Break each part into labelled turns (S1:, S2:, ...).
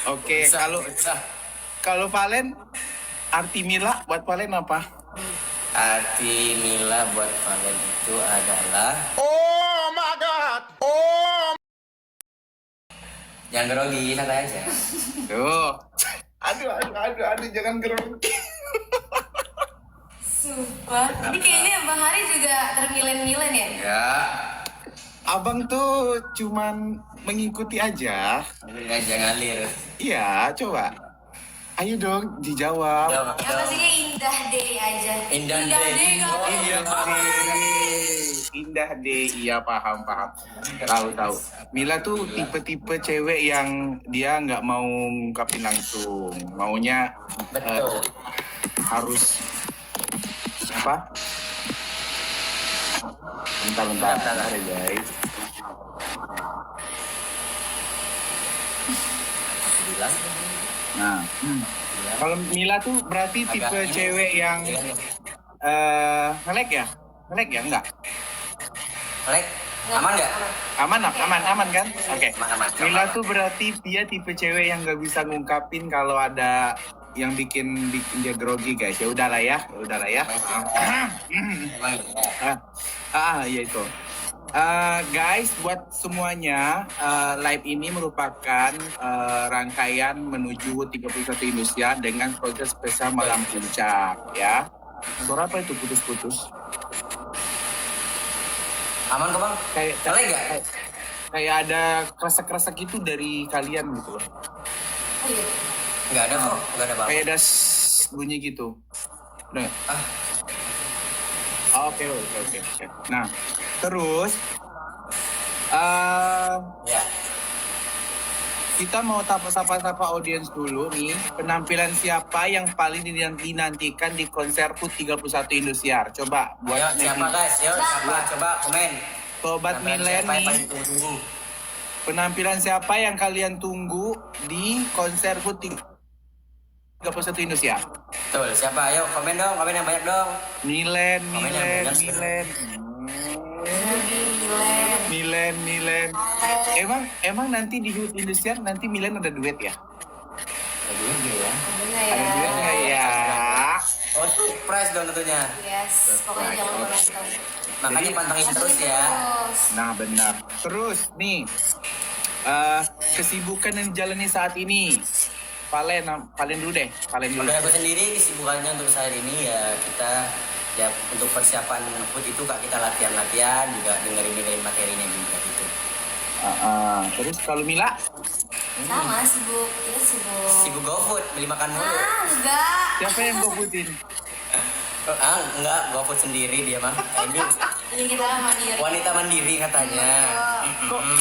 S1: Oke,
S2: Bisa,
S1: kalau
S2: bisa.
S1: kalau Valen, arti Mila buat Valen apa?
S2: Arti Mila buat Valen itu adalah
S1: Oh my God. Oh.
S2: jangan grogi, santai aja.
S1: Tuh. Aduh, jangan grogi.
S3: Sumpah. Ini kayaknya Bang Hari juga termilen-milen ya?
S2: Enggak.
S1: Abang tuh cuman mengikuti aja.
S2: Aja ngalir.
S1: Iya, coba. Ayo dong, dijawab.
S2: Jawab.
S3: Yang pastinya indah deh aja.
S2: Indah deh.
S3: nggak apa-apa.
S1: Indah deh, iya paham. Tahu. Mila tuh tipe-tipe cewek yang dia nggak mau ngungkapin langsung, maunya
S2: Betul.
S1: harus apa? Bentar ya guys.
S2: Bilang.
S1: Nah, kalau Mila tuh berarti tipe
S2: Agak ini.
S1: cewek yang ngelek ya? Ngelek ya? Enggak.
S2: Lek, aman nggak?
S1: Aman kan? Oke.
S2: Aman.
S1: Mila tuh berarti dia tipe cewek yang nggak bisa ngungkapin kalau ada yang bikin dia grogi guys. Ya udahlah ya.
S2: Emang ya.
S1: Ya itu. Guys, buat semuanya, live ini merupakan rangkaian menuju 31 Indosiar dengan program spesial Malam Puncak, ya. Suara apa itu putus-putus?
S2: Aman kok bang? Boleh nggak?
S1: Kayak ada kresek-kresek itu dari kalian gitu loh.
S3: Oh iya.
S2: Nggak ada kok, nggak ada bang.
S1: Kayak ada bunyi gitu. Nah. Oke. Nah, terus
S2: Ya.
S1: kita mau sapa audiens dulu nih. Penampilan siapa yang paling dinantikan di konser PUT 31 Indosiar? Coba buat
S2: Ayo siapa guys? Yuk siapa? Coba komen.
S1: Sobat Milen
S2: Siapa yang
S1: nih.
S2: paling tunggu?
S1: Penampilan siapa yang kalian tunggu di konser PUT 31 Indosiar?
S2: Betul, siapa? Ayo komen dong, komen yang banyak dong.
S1: Milen. Milen. Emang nanti di HUT Indosiar nanti Milen ada duet ya?
S2: Ada juga ya.
S1: Ada duet nggak ya?
S2: Oh, surprise dong tentunya.
S3: Yes, pokoknya jangan nonton.
S2: Makanya pantengin terus ya.
S1: Nah benar. Terus nih kesibukan yang dijalani saat ini. Valen dulu deh.
S2: Kalau aku sendiri kesibukannya untuk saat ini ya kita ya untuk persiapan food itu kak kita latihan juga dengerin materinya juga gitu.
S1: Terus kalau Mila?
S3: Sama sibuk, kita sibuk.
S2: Sibuk GoFood beli makan mulu.
S3: Enggak.
S1: Siapa yang gofoodin?
S2: Enggak, GoFood sendiri dia mah.
S3: Ini kita mandiri.
S2: Wanita mandiri katanya.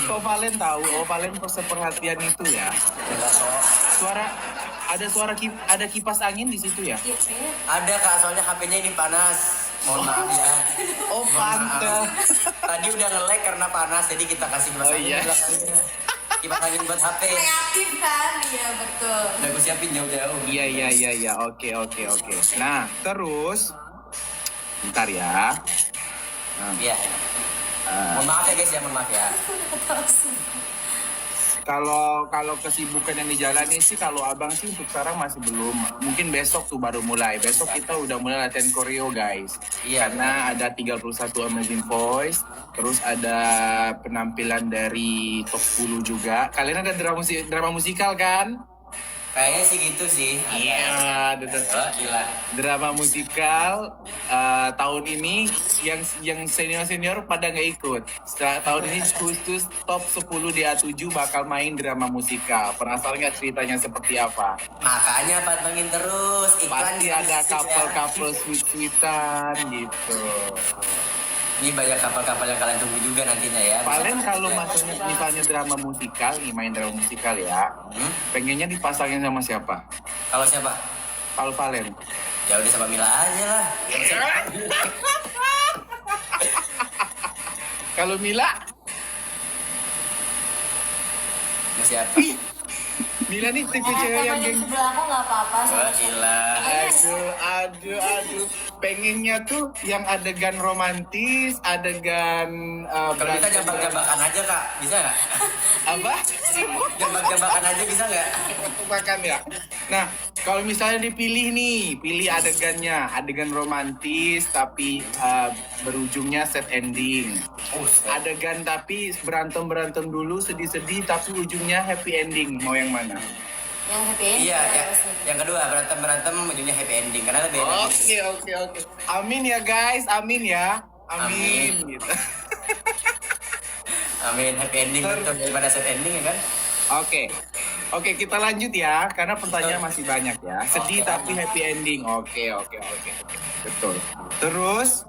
S1: Kok Valen tahu? Oh Valen seperhatian itu ya.
S2: Enggak kok.
S1: Ada kipas angin di situ ya?
S3: Iya, kayaknya.
S2: Ada kak, soalnya HP-nya ini panas. Mohon maaf ya.
S1: Oh pantes.
S2: Tadi udah nge-lag karena panas, jadi kita kasih kipas angin.
S1: Iya.
S2: Kipas angin buat HP.
S3: Kreatif kan? Iya, betul.
S2: Udah gue siapin jauh-jauh.
S1: Iya. Oke. Nah terus, bentar ya.
S2: Iya. Mohon maaf ya guys ya, mohon maaf ya.
S1: Kalau kesibukan yang dijalani sih, kalau abang sih untuk sekarang masih belum. Mungkin besok tuh baru mulai. Besok kita udah mulai latihan koreo guys.
S2: Iya.
S1: Karena ada 31 Amazing Voice. Terus ada penampilan dari top 10 juga. Kalian ada drama musikal kan?
S2: Kayaknya sih gitu sih.
S1: Iya,
S2: Oh, gila.
S1: drama musikal tahun ini yang senior pada nggak ikut. Setelah tahun ini khusus top 10 di A7 bakal main drama musikal. Penasaran nggak ceritanya seperti apa?
S2: Makanya pantengin terus iklan
S1: Pasti
S2: di
S1: ada
S2: deskripsi ya.
S1: couple sweet-sweetan gitu.
S2: Ini banyak kapal-kapal yang kalian tunggu juga nantinya ya.
S1: Paling
S2: Bisa-
S1: kalau misalnya drama musikal, nih main drama musikal ya, pengennya dipasangin sama siapa?
S2: Kalau siapa?
S1: Kalau Valen.
S2: Ya udah sama Mila aja lah.
S1: Kalau Mila,
S2: Sama siapa?
S1: Mila nih tipe
S3: Eh,
S1: cewek yang
S3: temenin sebelah aku nggak apa-apa.
S2: Wah, gila.
S1: Aduh. Pengennya tuh yang adegan romantis, adegan
S2: Kalau kita jambak-jambakan aja kak, bisa nggak?
S1: Apa?
S2: Jambak-jambakan aja bisa nggak?
S1: Makan ya. Nah, kalau misalnya dipilih nih, pilih adegannya, adegan romantis tapi berujungnya sad ending. Adegan tapi berantem dulu, sedih-sedih tapi ujungnya happy ending. Mau yang mana?
S3: Yang happy ending.
S2: Iya,
S3: ya,
S2: ya.
S3: pasti.
S2: Yang kedua berantem ujungnya happy ending karena lebih enak.
S1: Oke. Amin ya guys, amin ya. Amin. Gitu.
S2: Amin, happy ending betul daripada sad ending ya kan?
S1: Oke, kita lanjut ya, karena pertanyaan masih banyak ya. Sedih
S2: Oke.
S1: tapi happy ending. Oke. Betul. Terus,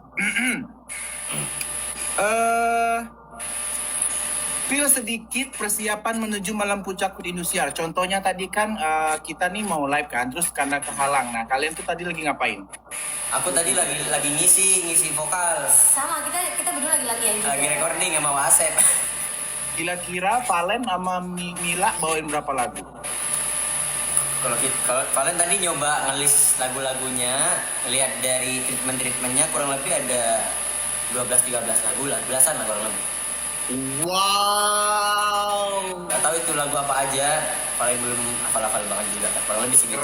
S1: feel sedikit persiapan menuju malam puncak Hut Indosiar. Contohnya tadi kan kita nih mau live kan, terus karena kehalang. Nah, kalian tuh tadi lagi ngapain?
S2: Aku tadi lagi ngisi vokal,
S3: Sama, kita berdua lagi latihan juga.
S2: lagi recording sama Wasep.
S1: Kira-kira Valen sama Mila bawain berapa lagu?
S2: Kalau kalian tadi nyoba ngelis lagu-lagunya, lihat dari treatmentnya kurang lebih ada 12-13 lagu lah, belasan lah kurang lebih.
S1: Wow.
S2: Gak tahu itu lagu apa aja, paling belum hafal-hafal banget juga. Kurang lebih segitu.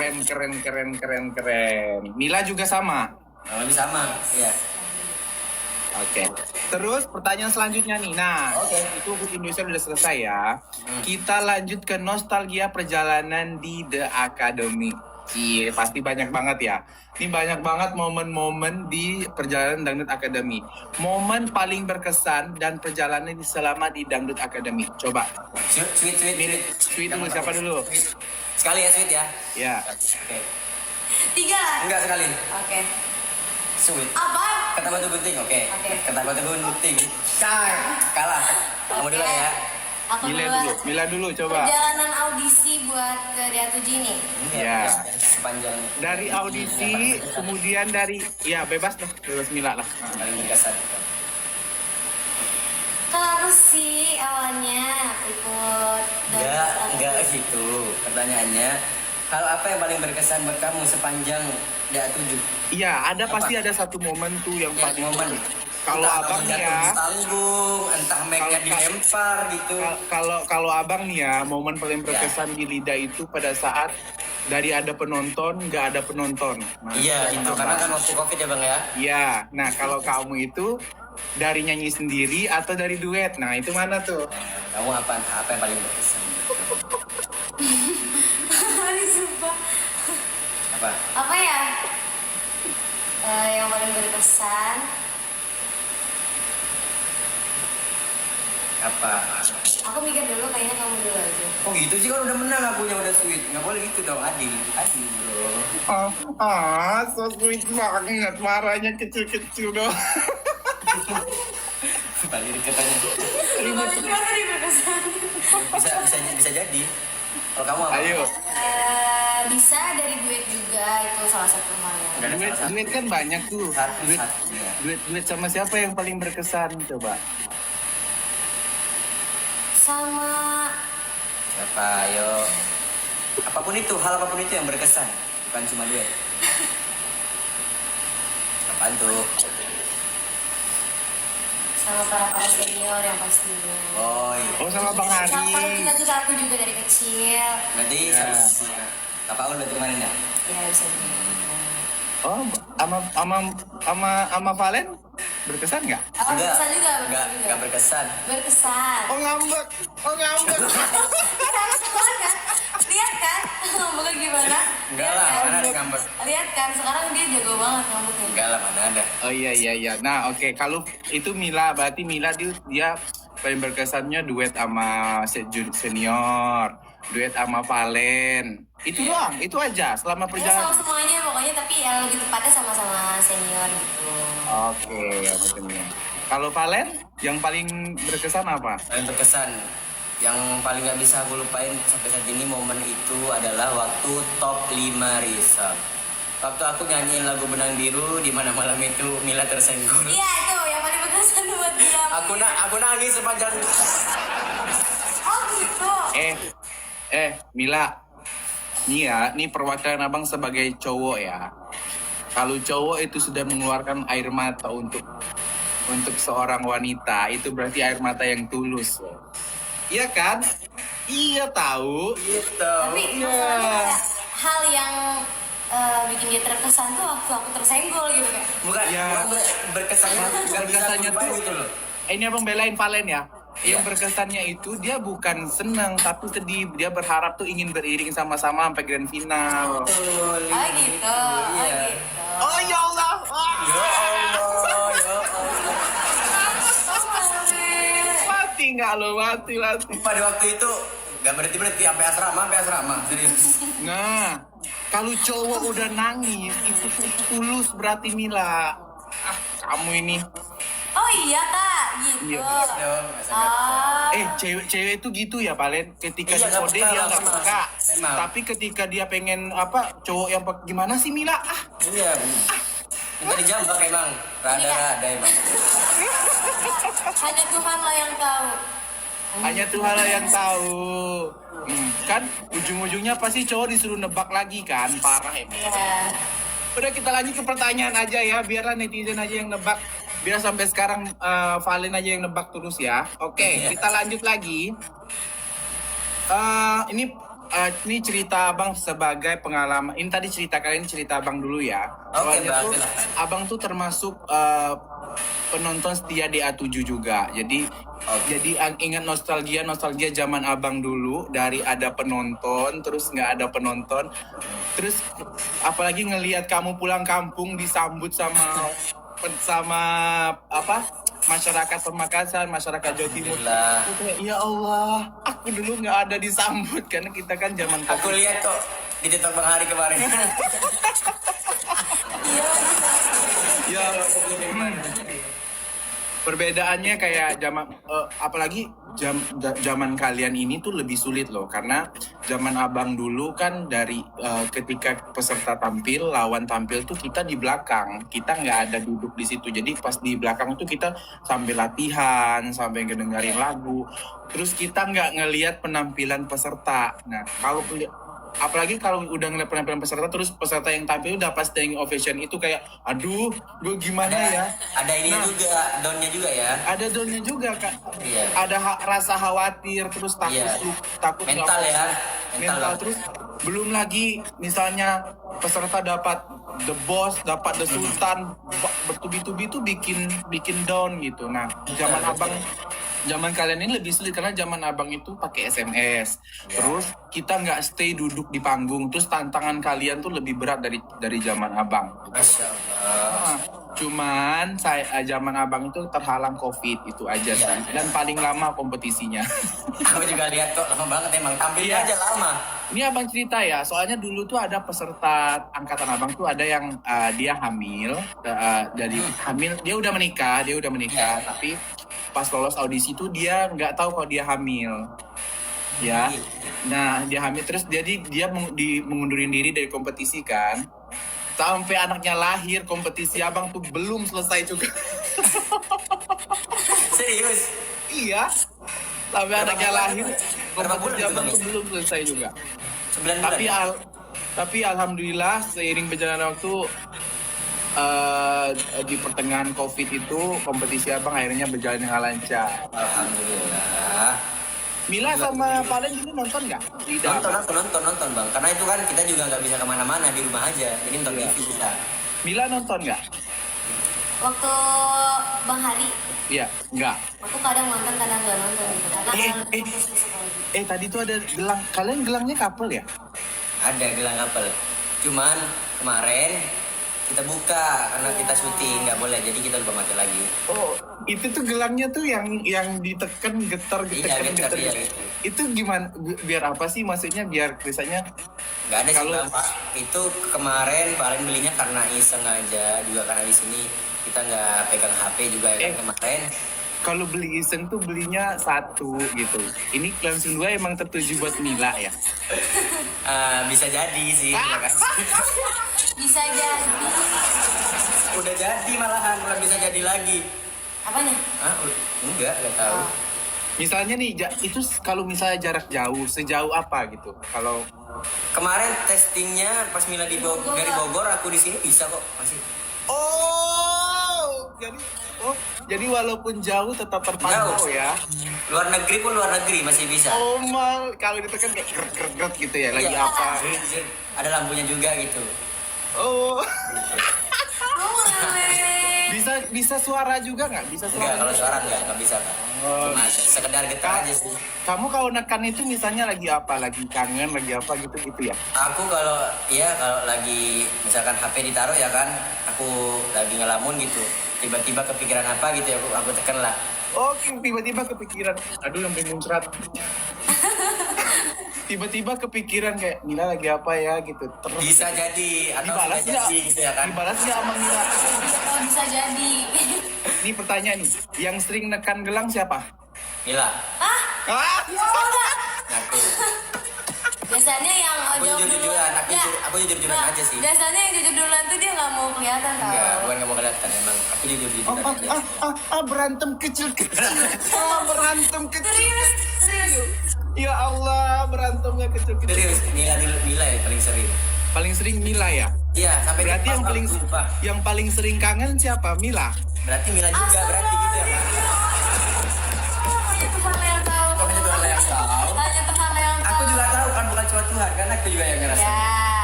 S1: Keren. Mila juga sama.
S2: Kurang lebih sama, iya.
S1: Oke. Terus pertanyaan selanjutnya nih. Nah,
S2: Oke.
S1: itu Hut Indonesia udah selesai ya. Kita lanjut ke nostalgia perjalanan di The Academy. Iya, pasti banyak banget ya. Ini banyak banget momen-momen di perjalanan Dangdut Academy. Momen paling berkesan dan perjalanan selama di Dangdut Academy. Coba.
S2: Sweet.
S1: Sweet dulu, siapa dulu?
S2: Sekali ya, Sweet ya.
S1: Ya.
S2: Oke.
S3: 3 lah.
S2: Enggak sekali.
S3: Oke.
S2: Sweet.
S3: Apa?
S2: Kata batu gunting, oke.
S3: Oke.
S2: Kata batu gunting. Kalah. Kamu dulu
S3: Oke.
S2: ya.
S3: Aku
S1: Mila dulu coba.
S3: Perjalanan audisi buat ke Diatuji nih.
S1: Ya.
S2: Sepanjang
S1: Dari audisi, kemudian dari ya bebas Mila lah.
S2: paling berkesan.
S3: Terus sih awalnya ikut
S2: Enggak gitu. Pertanyaannya, hal apa yang paling berkesan buat kamu sepanjang Diatuji?
S1: Iya,
S2: Apa?
S1: pasti ada satu momen tuh yang
S2: Ya,
S1: paling
S2: momen.
S1: Kalau
S2: Entah
S1: abang
S2: kamu
S1: nih
S2: jatuh
S1: ya,
S2: di panggung, entah mic-nya
S1: Kalau-
S2: dilempar gitu.
S1: kalau abang nih ya, momen paling berkesan di Lidah itu pada saat dari ada penonton, nggak ada penonton. Nah,
S2: Iya, itu karena kan
S1: abang.
S2: waktu Covid ya Bang ya.
S1: Iya, nah kalau kamu itu dari nyanyi sendiri atau dari duet, nah itu mana tuh?
S2: Kamu apa yang paling berkesan?
S3: Sumpah.
S2: Apa?
S3: Apa ya? Yang paling berkesan
S2: Apa?
S3: aku mikir dulu, kayaknya kamu dulu aja.
S2: Oh gitu sih, kan udah menang akunya, udah sweet. Nggak boleh gitu dong, adil bro.
S1: So sweet banget, marahnya kecil-kecil dong.
S2: Paling deket aja.
S3: Paling berkesan.
S2: Bisa jadi. Kalau kamu apa?
S1: Ayo,
S3: Bisa dari duet juga, itu salah satu hal yang
S2: Nggak ada
S1: duet,
S2: salah satu.
S1: duet kan banyak tuh.
S2: Satu,
S1: Duet,
S2: ya.
S1: duet sama siapa yang paling berkesan coba?
S3: sama
S2: Siapa? Ayo. Apapun itu, hal apapun itu yang berkesan, bukan cuma duet. Apaan tuh?
S3: sama para senior yang pastinya.
S2: Oh iya.
S1: Oh sama Bang
S3: Sama
S1: Ari.
S3: kita tuh aku juga dari kecil.
S2: Berarti
S1: Ya.
S2: Kak Paul berarti kemarin ya?
S3: Ya bisa dibilang.
S1: Oh, sama Valen berkesan nggak?
S3: Apa berkesan juga?
S2: Enggak berkesan.
S3: Berkesan.
S1: Oh ngambek.
S3: Sekarang kan, lihat kan, ngambeknya gimana?
S2: Enggak
S3: Lihat
S2: lah,
S3: kan?
S2: mana ada ngambek.
S3: Lihat kan, sekarang dia jago banget ngambeknya.
S2: Enggak lah, mana ada.
S1: Oh iya. Nah oke, kalau itu Mila, berarti Mila dia paling berkesannya duet sama senior, duet sama Valen. Itu doang, itu aja selama
S3: Ya sama
S1: perjalanan.
S3: semuanya pokoknya, tapi yang lebih tepatnya sama-sama senior gitu.
S1: Oke, betul. Kalau Valen, yang paling berkesan apa?
S2: Paling berkesan, yang paling nggak bisa aku lupain sampai saat ini momen itu adalah waktu top 5 Risa. Waktu aku nyanyiin lagu Benang Biru, di mana malam itu Mila tersenggol.
S3: Iya itu yang paling berkesan buat dia.
S2: Aku nangis sepanjang.
S3: Oh gitu.
S1: Mila, nih perwakilan abang sebagai cowok ya. Kalau cowok itu sudah mengeluarkan air mata untuk seorang wanita, itu berarti air mata yang tulus. Iya kan? Iya tahu.
S2: Gitu.
S3: Tapi masalahnya ada hal yang bikin dia terkesan tuh waktu aku tersenggol gitu kan.
S2: Bukan,
S1: Ya.
S2: bukan berkesannya nggak bisa
S1: Berkesannya
S2: lupain
S1: tuh-
S2: gitu loh.
S1: Ini abang belain Valen ya.
S2: Iya.
S1: Yang berkesannya itu dia bukan senang tapi sedih. Dia berharap tuh ingin beriring sama-sama sampai grand final.
S2: Betul.
S3: Oh gitu, oh
S2: Iya.
S3: gitu.
S1: Oh ya Allah.
S2: Ya Allah, ya Allah.
S1: Mati nggak lo? Mati.
S2: Pada waktu itu nggak berhenti sampai asrama serius.
S1: Nah, kalau cowok udah nangis itu tuh tulus berarti Mila. Ah, kamu ini.
S3: Oh iya kak, gitu.
S1: Iya.
S2: Dong,
S3: Oh.
S1: Cewek itu gitu ya Valen. Ketika
S2: Iya,
S1: di
S2: nggak
S1: kode
S2: peka
S1: dia
S2: lah,
S1: nggak
S2: emang.
S1: peka.
S2: Emang.
S1: Tapi ketika dia pengen apa cowok yang gimana sih Mila? Ah,
S2: Iya. Minta dijambak emang. Rada-rada emang.
S3: Hanya Tuhan lah yang tahu.
S1: hanya Tuhan lah yang tahu. Kan ujung-ujungnya pasti cowok disuruh nebak lagi kan, parah emang.
S3: Iya.
S1: Udah kita lanjut ke pertanyaan aja ya, biarlah netizen aja yang nebak. Biar sampai sekarang Valen aja yang nebak terus ya. Oke, kita lanjut lagi. Ini cerita abang sebagai pengalaman. Ini tadi cerita kalian, cerita abang dulu ya.
S2: Oke,
S1: Soalnya
S2: Bang,
S1: tuh,
S2: silakan.
S1: abang tuh termasuk penonton setia DA7 juga. Jadi ingat nostalgia zaman abang dulu, dari ada penonton terus nggak ada penonton, terus apalagi ngelihat kamu pulang kampung disambut sama apa masyarakat Pemakasan, masyarakat Jawa Timur.
S2: Alhamdulillah.
S1: Aku kayak, ya Allah, aku dulu nggak ada disambut karena kita kan zaman
S2: Aku lihat kok di TikTok Bang Hari kemarin.
S1: ya perbedaannya kayak zaman apalagi zaman kalian ini tuh lebih sulit loh, karena zaman abang dulu kan dari ketika peserta tampil, lawan tampil tuh kita di belakang, kita nggak ada duduk di situ. Jadi pas di belakang tuh kita sambil latihan, sampai ngedengerin lagu, terus kita nggak ngelihat penampilan peserta. Nah apalagi kalau udah ngeliat penampilan peserta, terus peserta yang tampil udah pas standing ovation itu kayak aduh gue gimana ya.
S2: Ada ini
S1: Nah.
S2: juga, downnya juga ya.
S1: Ada downnya juga kan.
S2: Iya.
S1: Ada rasa khawatir, terus takut
S2: Iya.
S1: takut
S2: Mental
S1: nggak-
S2: ya, mental
S1: mental
S2: lah.
S1: terus belum lagi misalnya peserta dapat the boss, dapat the sultan, bertubi-tubi itu bikin down gitu. Nah zaman kalian ini lebih sulit karena zaman abang itu pakai SMS.
S2: Ya.
S1: Terus kita nggak stay duduk di panggung, terus tantangan kalian tuh lebih berat dari zaman abang.
S2: Masya Allah.
S1: Nah, cuman zaman abang itu terhalang COVID itu aja sih.
S2: Iya.
S1: Dan paling lama kompetisinya.
S2: Aku juga lihat kok lama banget emang, tampilnya
S1: Iya.
S2: aja lama.
S1: Ini abang cerita ya, soalnya dulu tuh ada peserta angkatan abang tuh ada yang dia hamil, dari hamil dia udah menikah, tapi pas lolos audisi tuh dia nggak tahu kalau dia hamil. Ya, nah dia hamil terus jadi dia mengundurin diri dari kompetisi kan. Sampai anaknya lahir, kompetisi abang tuh belum selesai juga.
S2: Serius.
S1: Iya. Sampai anaknya lahir,
S2: Berapa bulan
S1: kompetisi
S2: itu,
S1: abang
S2: Bang?
S1: tuh belum selesai juga.
S2: 9 bulan.
S1: Tapi tapi alhamdulillah seiring berjalannya waktu di pertengahan COVID itu kompetisi abang akhirnya berjalan dengan lancar.
S2: Alhamdulillah.
S1: Mila sama Valen dulu nonton nggak? Tidak.
S2: Nonton bang, karena itu kan kita juga nggak bisa kemana-mana, di rumah aja, jadi nonton
S1: Iya.
S2: TV kita.
S1: Mila nonton nggak?
S3: Waktu Bang Hari,
S1: Iya, nggak.
S3: aku kadang nonton, kadang nggak nonton gitu. Karena
S1: Eh,
S3: kan
S1: eh.
S3: fokus ke sekolah.
S1: Tadi tuh ada gelang. Kalian gelangnya couple ya?
S2: Ada gelang kapal, cuman kemarin kita buka karena kita syuting nggak boleh, jadi kita lupa pakai lagi.
S1: Oh, itu tuh gelangnya tuh yang ditekan getar.
S2: Iya, getar, iya, gitu.
S1: Itu gimana? Biar apa sih maksudnya? Biar tulisannya
S2: Nggak ada sih
S1: Kalau-
S2: bang, Pak. Itu kemarin paling belinya karena iseng aja, juga karena di sini kita nggak pegang HP juga ya kan kemarin.
S1: kalau beli iseng tuh belinya satu gitu. Ini langsung dua emang tertuju buat Mila ya.
S2: Bisa jadi sih, ya kan?
S3: Bisa jadi.
S2: Udah jadi malahan, udah bisa jadi lagi.
S3: Apanya?
S2: Enggak tahu.
S3: Oh.
S1: Misalnya nih, itu kalau misalnya jarak jauh, sejauh apa gitu? Kalau
S2: Kemarin testingnya pas Mila dari Bogor, aku di sini bisa kok masih.
S1: oh, Jadi walaupun jauh tetap terpantau
S2: Jauh.
S1: ya.
S2: Luar negeri pun luar negeri masih bisa.
S1: Oh mal, kalau ditekan kayak grek gitu ya, lagi
S2: Iya.
S1: apa?
S2: Ada lampunya juga gitu.
S1: Oh,
S3: Oh, Male.
S1: bisa suara juga nggak? Bisa
S2: Enggak,
S1: suara.
S2: kalau suara enggak bisa Kak.
S1: Oh.
S2: Cuma sekedar getar aja sih.
S1: Kamu kalau nekan itu misalnya lagi apa? Lagi kangen, lagi apa gitu ya?
S2: Aku kalau lagi misalkan HP ditaruh ya kan, aku lagi ngelamun gitu. Tiba-tiba kepikiran apa gitu ya, aku tekan lah.
S1: Oke, tiba-tiba kepikiran. Aduh, sampai muncrat. Tiba-tiba kepikiran kayak Mila lagi apa ya gitu. Terus
S2: Bisa jadi atau
S1: dibalas
S2: sudah
S1: nggak?
S2: jadi gitu ya kan.
S1: Dibalas nggak sama Mila?
S3: Oh, bisa jadi.
S1: Ini pertanyaan nih. Yang sering nekan gelang siapa?
S2: Mila,
S1: Ah!
S3: Oh, enggak.
S2: aku.
S3: Biasanya yang
S2: Aku
S3: jawab
S2: jujur-jujuran,
S3: Enggak.
S2: aku jujur-jujuran
S3: Enggak.
S2: aja sih.
S3: Biasanya yang jujur duluan tuh dia nggak mau kelihatan tau.
S2: Enggak, bukan nggak mau kelihatan emang. Aku jujur-jujuran aja.
S1: Berantem kecil-kecil. Berantem
S3: Serius, serius.
S1: Ya Allah, berantemnya kecil-kecil.
S2: Serius, Mila ya paling sering.
S1: Paling sering Mila ya?
S2: Iya, sampai
S1: Berarti
S2: lupa,
S1: yang paling
S2: lupa.
S1: sering kangen siapa? Mila.
S2: Berarti Mila juga berarti gitu ya, Pak.
S3: Hanya Tuhan yang tahu.
S2: Kok hanya Tuhan yang tahu?
S3: Hanya Tuhan yang tahu.
S2: Aku juga tahu kan bukan cuma Tuhan, karena aku juga yang ngerasa.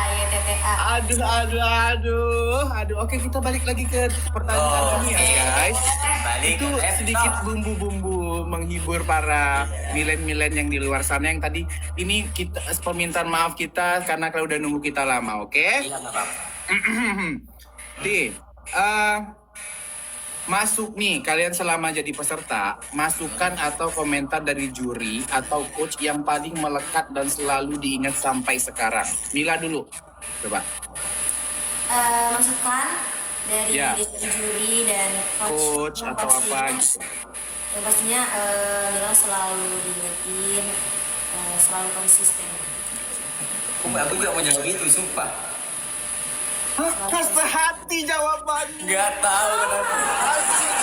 S3: Ya TTA.
S1: Aduh. Oke, kita balik lagi ke pertanyaan ini ya, guys.
S2: Balik
S1: Itu
S2: ke
S1: sedikit
S2: laptop.
S1: bumbu-bumbu menghibur para milen-milen yang di luar sana yang tadi ini kita permintaan maaf kita karena kalau udah nunggu kita lama, oke?
S2: Iya, nggak apa-apa.
S1: Masuk nih kalian selama jadi peserta, masukan atau komentar dari juri atau coach yang paling melekat dan selalu diingat sampai sekarang. Mila dulu, coba.
S3: Masukan dari
S1: Ya.
S3: juri dan
S1: Coach
S3: yang
S1: atau
S3: pastinya-
S1: apa gitu.
S3: yang pastinya Mila selalu diingetin, selalu konsisten.
S2: Aku juga mau jawab itu, sumpah.
S1: Rasa hati jawabannya.
S2: Nggak tahu kenapa.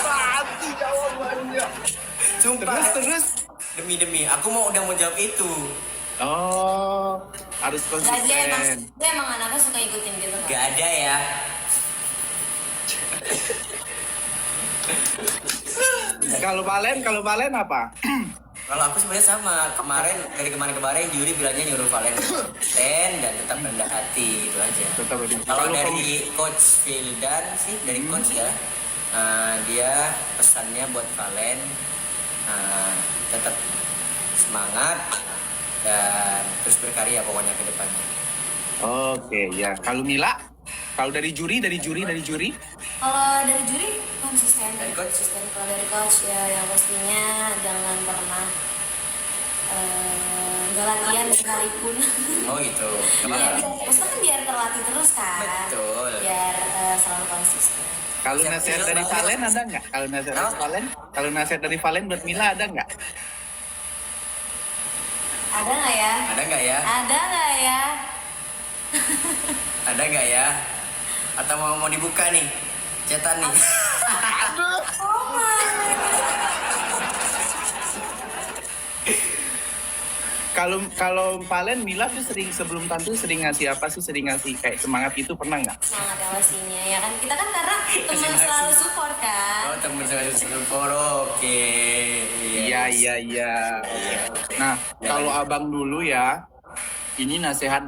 S1: Hati jawabannya.
S2: Sumpah.
S1: Terus.
S2: Demi, aku udah mau jawab itu.
S1: Oh, harus
S3: Nah, dia
S1: konsisten.
S3: emang anaknya suka ikutin gitu kan.
S2: Gak ada ya.
S1: Kalau Valen apa?
S2: Kalau aku sebenarnya sama. Dari kemarin juri bilangnya nyuruh Valen konsisten dan tetap rendah hati gitu aja.
S1: Tetap aja.
S2: Kalau
S1: Kalau
S2: dari Coach Vildan sih, dari Coach ya, dia pesannya buat Valen tetap semangat dan terus berkarya pokoknya ke depannya.
S1: Oke, ya. Kalau Mila? Kalau dari juri?
S3: Kalau dari juri konsisten.
S2: Dari coach?
S3: Konsisten. Kalau dari coach ya yang pastinya jangan pernah nggak latihan sekali pun.
S2: Oh gitu. Gak
S1: Iya.
S2: apa-apa.
S3: Maksudnya kan biar terlatih terus kan.
S2: Betul.
S3: Biar selalu konsisten.
S1: Kalau nasihat dari Valen ada nggak? Kalau nasihat dari Valen buat Mila ada nggak?
S3: Ada nggak ya?
S2: Ada nggak ya?
S3: Ada nggak ya?
S2: Ada nggak ya? Atau mau dibuka nih? Cetan nih.
S3: Oh my.
S1: Kalau Valen, Mila tuh sebelum tampil sering ngasih apa sih? Sering ngasih kayak semangat itu pernah nggak?
S3: Semangat ya pastinya ya kan. Kita kan karena teman selalu support kan.
S2: Oh temen saya support. Oke.
S1: Iya. Oke. Nah, kalau abang dulu ya, ini nasihat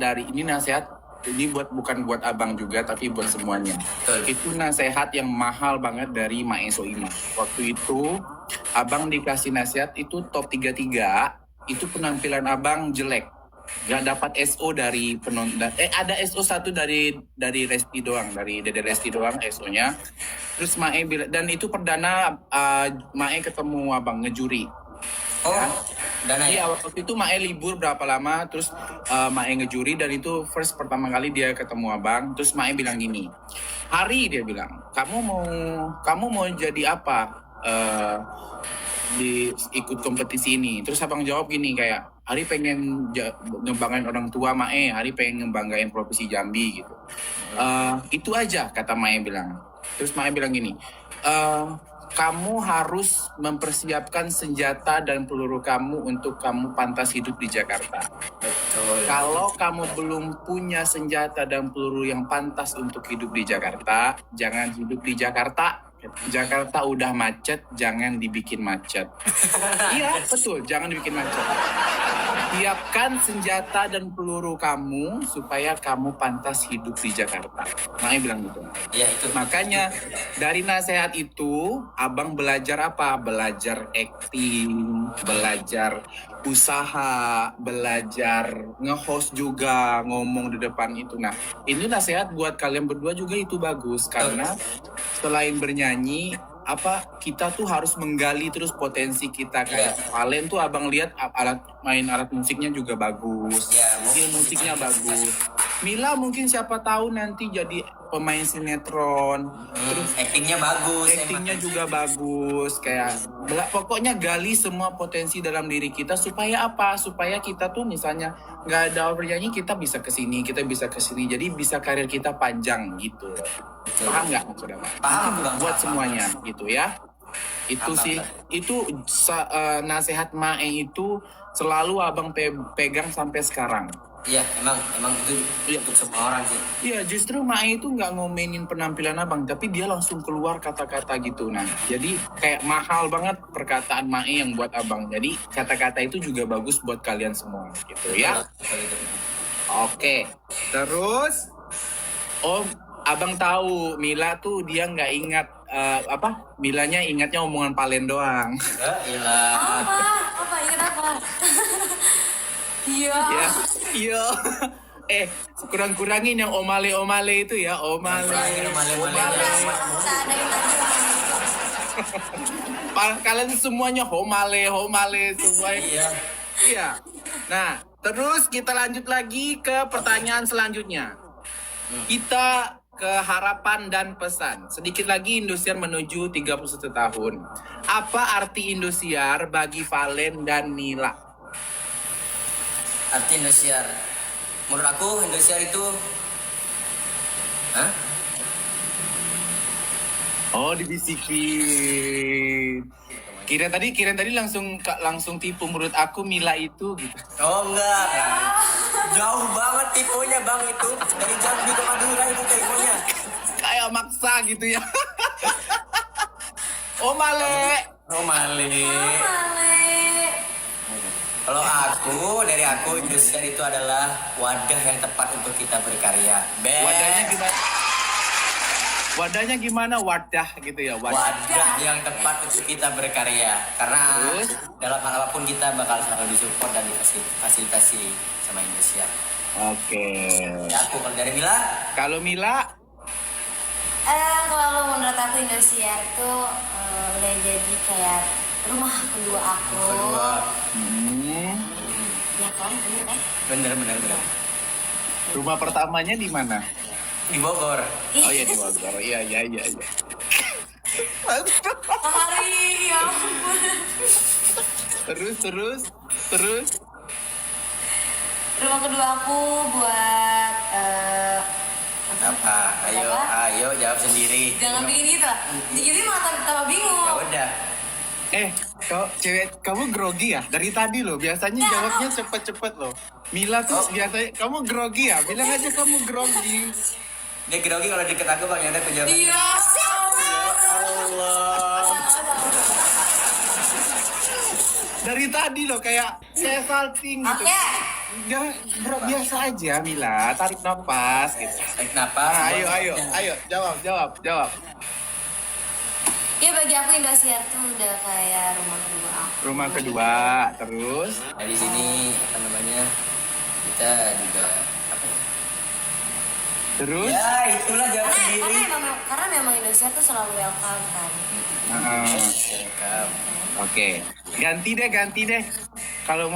S1: ini bukan buat abang juga tapi buat semuanya.
S2: Betul.
S1: Itu nasihat yang mahal banget dari Maeso ini. Waktu itu abang dikasih nasihat itu top 33, itu penampilan abang jelek. Gak dapat SO dari penonton. Ada SO satu dari Resti doang, dari Dede Resti doang SO-nya. Terus Mae bilang, dan itu perdana Mae ketemu abang ngejuri.
S2: Oh, Dana
S1: Iya,
S2: ya?
S1: waktu itu Mae libur berapa lama, terus Mae ngejuri dan itu pertama kali dia ketemu abang. Terus Mae bilang gini, Hari dia bilang, kamu mau jadi apa di ikut kompetisi ini? Terus abang jawab gini kayak, Hari pengen ngebanggain orang tua Mae, Hari pengen ngebanggain Provinsi Jambi gitu. Itu aja kata Mae bilang. Terus Mae bilang gini, kamu harus mempersiapkan senjata dan peluru kamu untuk kamu pantas hidup di Jakarta.
S2: Betul.
S1: Kalau kamu belum punya senjata dan peluru yang pantas untuk hidup di Jakarta, jangan hidup di Jakarta. Jakarta udah macet, jangan dibikin macet. Iya, betul, jangan dibikin macet. Siapkan senjata dan peluru kamu supaya kamu pantas hidup di Jakarta. Makanya bilang gitu.
S2: Iya itu.
S1: Makanya dari nasihat itu, abang belajar apa? Belajar acting, belajar usaha, belajar nge-host juga, ngomong di depan itu. Nah, ini nasihat buat kalian berdua juga itu bagus karena selain bernyanyi, kita tuh harus menggali terus potensi kita kayak Valen tuh abang lihat alat musiknya juga bagus, skill musiknya bagus. Mila mungkin siapa tahu nanti jadi pemain sinetron, terus
S2: Actingnya bagus.
S1: actingnya juga bagus, kayak pokoknya gali semua potensi dalam diri kita supaya apa? Supaya kita tuh misalnya nggak ada bernyanyi kita bisa kesini, jadi bisa karir kita panjang gitu. Paham nggak maksudnya Pak?
S2: Paham,
S1: Itu
S2: Bang.
S1: buat
S2: Paham.
S1: semuanya gitu ya. Itu
S2: Paham,
S1: sih,
S2: Bang.
S1: itu nasihat Mae itu selalu abang pegang sampai sekarang.
S2: Iya, emang itu untuk semua orang sih.
S1: Iya, justru Mae itu nggak ngomenin penampilan abang, tapi dia langsung keluar kata-kata gitu. Nah, jadi kayak mahal banget perkataan Mae yang buat abang. Jadi kata-kata itu juga bagus buat kalian semua gitu ya.
S2: Betul, betul.
S1: Oke, terus abang tahu Mila tuh dia nggak ingat Milanya ingatnya omongan Palen doang.
S2: Ya, iyalah.
S3: Apa? Ingat apa? Iya.
S1: Ya, iya. Kurang-kurangin yang omale-omale itu ya, omale.
S3: Tak ada yang tahu.
S1: Kalian semuanya homale semua.
S2: Iya.
S1: Iya. Nah, terus kita lanjut lagi ke pertanyaan selanjutnya. Kita ke harapan dan pesan. Sedikit lagi Indosiar menuju 31 tahun. Apa arti Indosiar bagi Valen dan Nila?
S2: Arti Indosiar. Menurut aku Indosiar itu
S1: Oh, dibisikin. Kira tadi langsung tipu menurut aku Mila itu gitu.
S2: Oh enggak. Jauh banget tipunya Bang itu. Dari Jambi ke Madura itu tipunya.
S1: Kayak maksa gitu ya. Oh Male.
S2: Oh Male. Kalau dari aku Indosiar itu adalah wadah yang tepat untuk kita berkarya.
S1: Wadahnya gimana? Wadah gitu ya.
S2: Wadah yang tepat untuk kita berkarya. Karena
S1: Terus?
S2: dalam hal apapun kita bakal selalu disupport dan difasilitasi sama Indosiar.
S1: Oke.
S2: Ya, aku kalau dari Mila,
S1: Kalau Mila,
S3: Kalau menurut aku Indosiar tuh udah jadi kayak rumah kedua aku. Ya kan, bener kan?
S2: bener.
S1: rumah pertamanya di mana?
S2: Di Bogor.
S1: Oh iya di Bogor. Iya.
S3: Hari ya ampun.
S1: Terus.
S3: Rumah kedua aku buat
S2: Apa? Ayo jawab sendiri.
S3: jangan bikin gitu lah. Jadi malah tambah
S2: Ya
S3: bingung.
S2: udah.
S1: Kamu grogi ya? Dari tadi loh, biasanya jawabnya cepet-cepet loh. Mila tuh biasanya, kamu grogi ya? Bilang aja kamu grogi.
S2: Dia grogi kalau deket aku Bang, yaudah aku jawab.
S3: Iya.
S1: Allah. Dari tadi loh kayak salting gitu.
S3: Oke.
S1: Jangan biasa aja Mila, tarik nafas gitu.
S2: Tarik napas.
S1: Nah, ayo, jawab.
S3: Ya bagi aku Indosiar tuh udah kayak rumah kedua aku.
S1: Rumah kedua, terus
S2: Dari sini apa namanya? Kita juga apa ya?
S1: terus.
S2: Ya, itulah jawab sendiri.
S3: Karena memang Indosiar tuh selalu welcome kan.
S1: Oke. Ganti deh. Kalau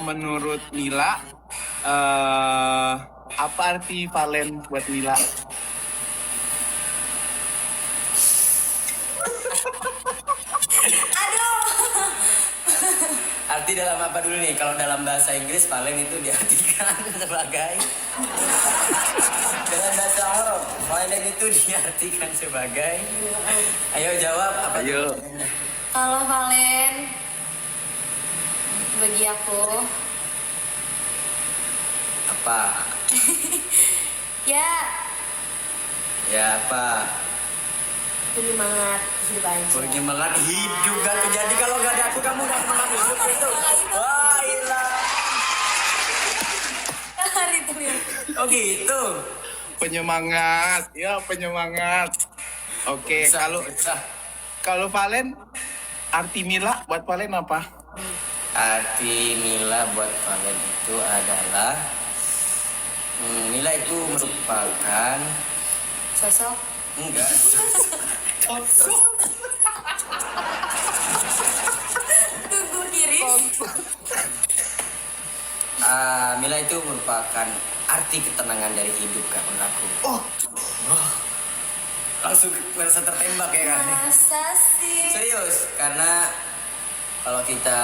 S1: menurut Mila, apa arti Valen buat Mila?
S2: Arti dalam apa dulu nih? Kalau dalam bahasa Inggris Valen itu diartikan sebagai dalam bahasa Arab Valen itu diartikan sebagai. Ayo jawab apa?
S1: Ayo.
S3: Kalau Valen bagi aku
S2: Apa?
S3: ya
S2: Ya apa?
S3: Penyemangat hidup aja.
S2: Penyemangat hidup gak tuh. Jadi kalau gak ada aku kamu gak semangat hidup itu. Wah ilah.
S3: Itu ya.
S2: Oh gitu.
S1: Penyemangat, ya penyemangat. Oke,
S2: Bisa,
S1: kalau
S2: bisa.
S1: kalau Valen, arti Mila buat Valen apa?
S2: Arti Mila buat Valen itu adalah Mila itu merupakan
S3: Sosok.
S2: enggak
S3: Tunggu kiri.
S2: Mila itu merupakan arti ketenangan dari hidup kan menurut aku. Langsung merasa tertembak ya kan?
S3: Masa sih?
S2: Serius, karena kalau kita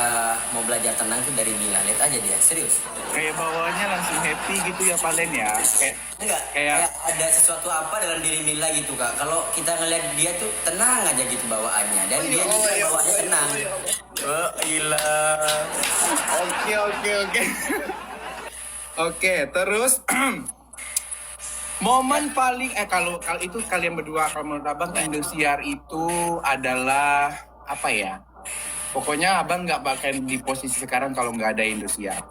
S2: mau belajar tenang tuh dari Mila, lihat aja dia, serius.
S1: Kayak bawahnya langsung happy gitu ya Valen ya.
S2: Enggak,
S1: Kayak-
S2: kayak ada sesuatu apa dalam diri Mila gitu kak. Kalau kita ngeliat dia tuh tenang aja gitu bawaannya, dan dia juga bawaannya tenang. Oh gila.
S1: Oke. Oke, terus momen paling kalau itu kalian berdua, kalau menurut Abang Indosiar itu adalah apa ya? Pokoknya Abang nggak bakal di posisi sekarang kalau nggak ada Indosiar.